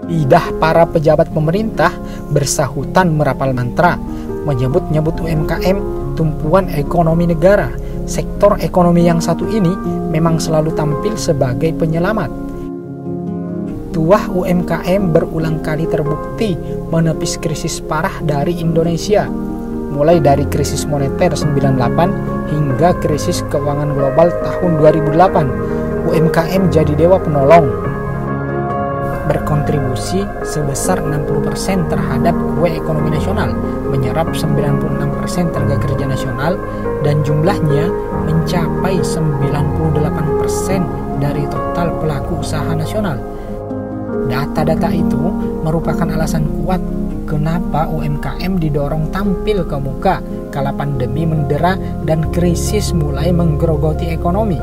Lidah para pejabat pemerintah bersahutan merapal mantra, menyebut-nyebut UMKM tumpuan ekonomi negara. Sektor ekonomi yang satu ini memang selalu tampil sebagai penyelamat. Tuah UMKM berulang kali terbukti menepis krisis parah dari Indonesia, mulai dari krisis moneter 98 hingga krisis keuangan global tahun 2008. UMKM jadi dewa penolong, berkontribusi sebesar 60% terhadap kue ekonomi nasional, menyerap 96% tenaga kerja nasional, dan jumlahnya mencapai 98% dari total pelaku usaha nasional. Data-data itu merupakan alasan kuat kenapa UMKM didorong tampil ke muka kala pandemi mendera dan krisis mulai menggerogoti ekonomi.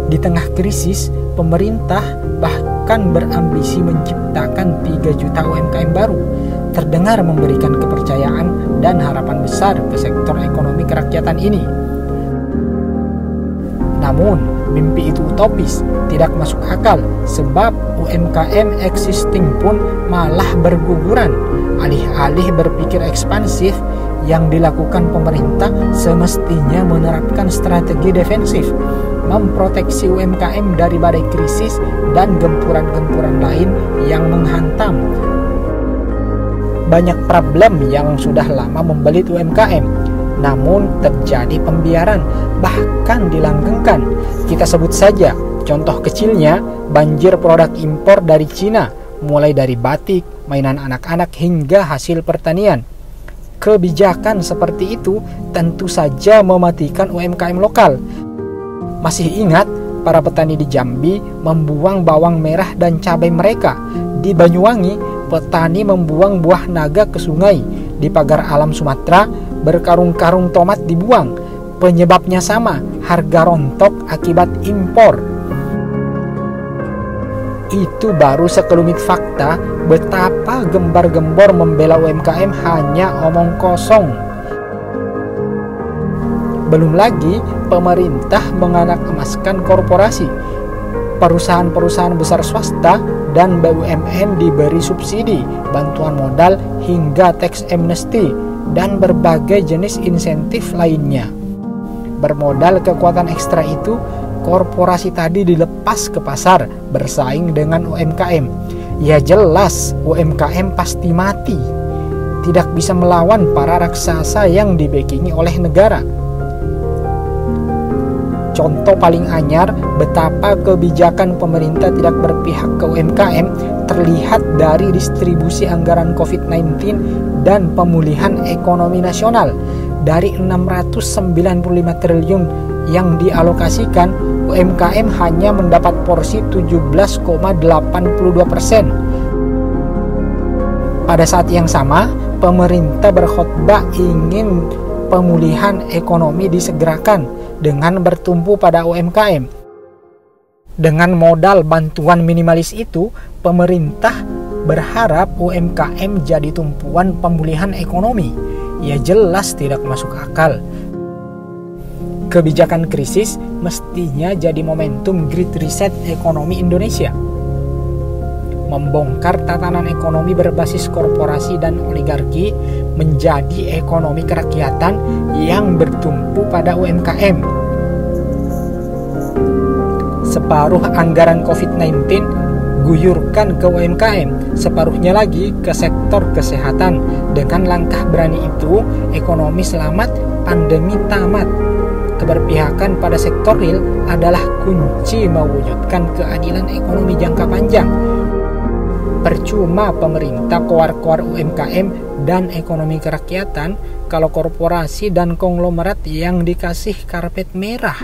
Di tengah krisis, pemerintah bahkan berambisi menciptakan 3 juta UMKM baru. Terdengar memberikan kepercayaan dan harapan besar ke sektor ekonomi kerakyatan ini. Namun, mimpi itu utopis, tidak masuk akal, sebab UMKM existing pun malah berguguran. Alih-alih berpikir ekspansif, yang dilakukan pemerintah semestinya menerapkan strategi defensif, memproteksi UMKM dari badai krisis dan gempuran-gempuran lain yang menghantam. Banyak problem yang sudah lama membelit UMKM, namun terjadi pembiaran, bahkan dilanggengkan. Kita sebut saja contoh kecilnya banjir produk impor dari Cina, mulai dari batik, mainan anak-anak hingga hasil pertanian. Kebijakan seperti itu tentu saja mematikan UMKM lokal. Masih ingat para petani di Jambi membuang bawang merah dan cabai mereka? Di Banyuwangi, petani membuang buah naga ke sungai. Di pagar alam Sumatera, berkarung-karung tomat dibuang. Penyebabnya sama, harga rontok akibat impor. Itu baru sekelumit fakta betapa gembar-gembor membela UMKM hanya omong kosong. Belum lagi pemerintah menganak emaskan korporasi. Perusahaan-perusahaan besar swasta dan BUMN diberi subsidi, bantuan modal hingga tax amnesty dan berbagai jenis insentif lainnya. Bermodal kekuatan ekstra itu, korporasi tadi dilepas ke pasar bersaing dengan UMKM. Ya jelas UMKM pasti mati. Tidak bisa melawan para raksasa yang dibackingi oleh negara. Contoh paling anyar betapa kebijakan pemerintah tidak berpihak ke UMKM terlihat dari distribusi anggaran COVID-19 dan pemulihan ekonomi nasional. Dari 695 triliun yang dialokasikan, UMKM hanya mendapat porsi 17,82%. Pada saat yang sama, pemerintah berkhotbah ingin pemulihan ekonomi disegerakan dengan bertumpu pada UMKM. Dengan modal bantuan minimalis itu, pemerintah berharap UMKM jadi tumpuan pemulihan ekonomi. Ya jelas tidak masuk akal. Kebijakan krisis mestinya jadi momentum Great Reset ekonomi Indonesia. Membongkar tatanan ekonomi berbasis korporasi dan oligarki menjadi ekonomi kerakyatan yang bertumpu pada UMKM. Separuh anggaran COVID-19 guyurkan ke UMKM, separuhnya lagi ke sektor kesehatan. Dengan langkah berani itu, ekonomi selamat, pandemi tamat. Keberpihakan pada sektor real adalah kunci mewujudkan keadilan ekonomi jangka panjang. Percuma pemerintah koar-koar UMKM dan ekonomi kerakyatan kalau korporasi dan konglomerat yang dikasih karpet merah.